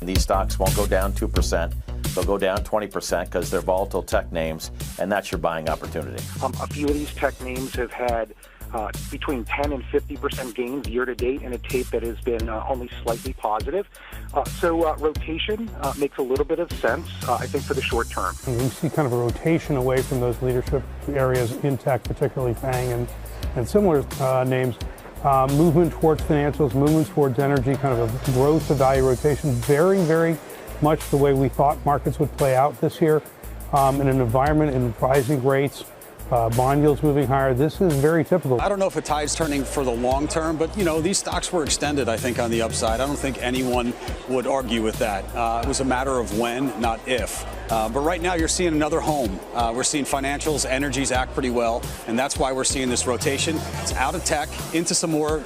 These stocks won't go down 2%. They'll go down 20% because they're volatile tech names, and that's your buying opportunity. A few of these tech names have had between 10 and 50% gains year to date in a tape that has been only slightly positive. So rotation makes a little bit of sense, I think, for the short term. And we see kind of a rotation away from those leadership areas in tech, particularly FANG and similar names. Movement towards financials, movement towards energy, kind of a growth to value rotation, very, very much the way we thought markets would play out this year. In an environment in rising rates, bond yields moving higher. This is very typical. I don't know if a tide's turning for the long term, but, these stocks were extended, I think, on the upside. I don't think anyone would argue with that. It was a matter of when, not if. But right now, you're seeing another home. We're seeing financials, energies act pretty well, and that's why we're seeing this rotation. It's out of tech into some more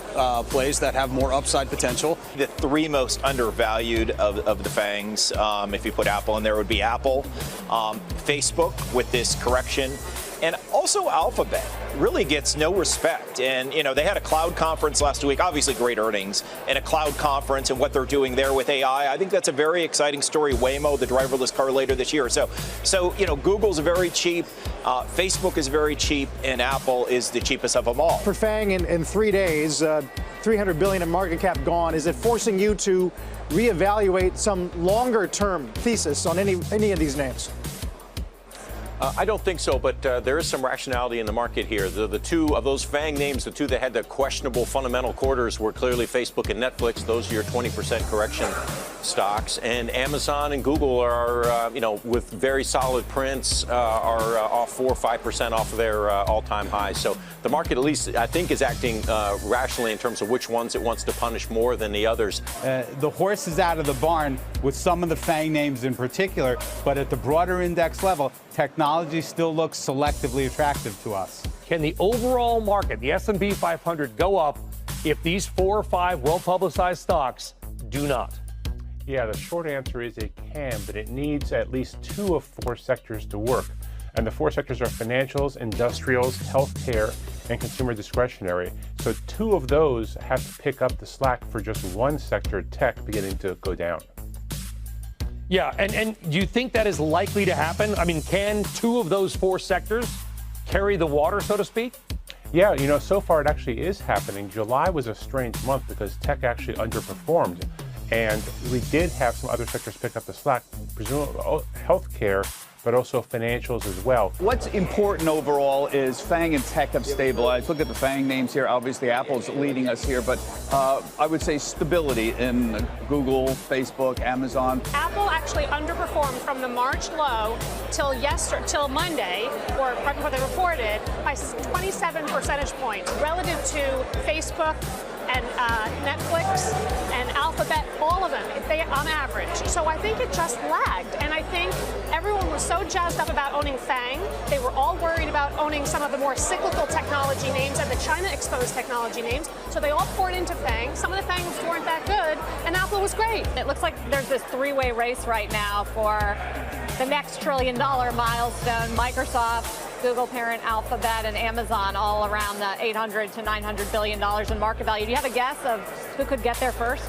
plays that have more upside potential. The three most undervalued of the FANGs, if you put Apple in there, would be Apple, Facebook with this correction, and also Alphabet really gets no respect. And, they had a cloud conference last week, obviously great earnings, and a cloud conference and what they're doing there with AI. I think that's a very exciting story. Waymo, the driverless car later this year. So Google's very cheap, Facebook is very cheap, and Apple is the cheapest of them all. For FANG in 3 days, $300 billion in market cap gone. Is it forcing you to reevaluate some longer-term thesis on any of these names? I don't think so, but there is some rationality in the market here. The two of those FANG names, the two that had the questionable fundamental quarters, were clearly Facebook and Netflix. Those are your 20% correction stocks. And Amazon and Google are, with very solid prints, are off 4 or 5% off of their all-time highs. So the market, at least, I think, is acting rationally in terms of which ones it wants to punish more than the others. The horse is out of the barn with some of the FANG names in particular, but at the broader index level, technology still looks selectively attractive to us. Can the overall market, the S&P 500, go up if these 4 or 5 well-publicized stocks do not? Yeah, the short answer is it can, but it needs at least 2 of 4 sectors to work. And the 4 sectors are financials, industrials, healthcare, and consumer discretionary. So 2 of those have to pick up the slack for just one sector, tech, beginning to go down. Yeah, and do you think that is likely to happen? I mean, can 2 of those 4 sectors carry the water, so to speak? Yeah, so far it actually is happening. July was a strange month because tech actually underperformed. And we did have some other sectors pick up the slack, presumably healthcare, but also financials as well. What's important overall is FANG and tech have stabilized. Look at the FANG names here. Obviously, Apple's leading us here, but I would say stability in Google, Facebook, Amazon. Apple actually underperformed from the March low till Monday, or right before they reported, by 27 percentage points relative to Facebook and Netflix and Alphabet, all of them, on average. So I think it just lagged. And I think everyone was so jazzed up about owning FANG. They were all worried about owning some of the more cyclical technology names and the China-exposed technology names. So they all poured into FANG. Some of the FANGs weren't that good, and Apple was great. It looks like there's this 3-way race right now for the next trillion-dollar milestone. Microsoft, Google parent Alphabet, and Amazon all around the $800 to $900 billion in market value. Do you have a guess of who could get there first?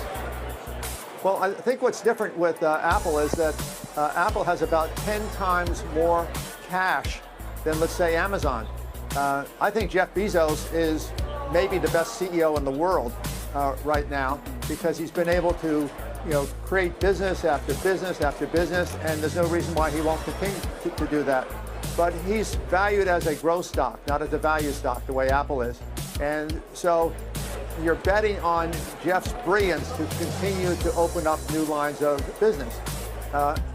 Well, I think what's different with Apple is that Apple has about 10 times more cash than, let's say, Amazon. I think Jeff Bezos is maybe the best CEO in the world right now because he's been able to create business after business after business, and there's no reason why he won't continue to do that. But he's valued as a growth stock, not as a value stock, the way Apple is. And so you're betting on Jeff's brilliance to continue to open up new lines of business.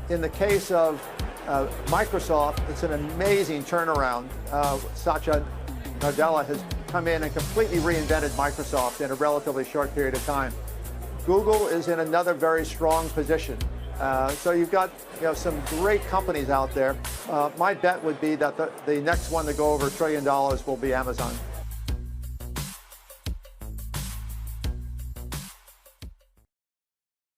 In the case of Microsoft, it's an amazing turnaround. Satya Nadella has come in and completely reinvented Microsoft in a relatively short period of time. Google is in another very strong position. So you've got some great companies out there. My bet would be that the next one to go over $1 trillion will be Amazon.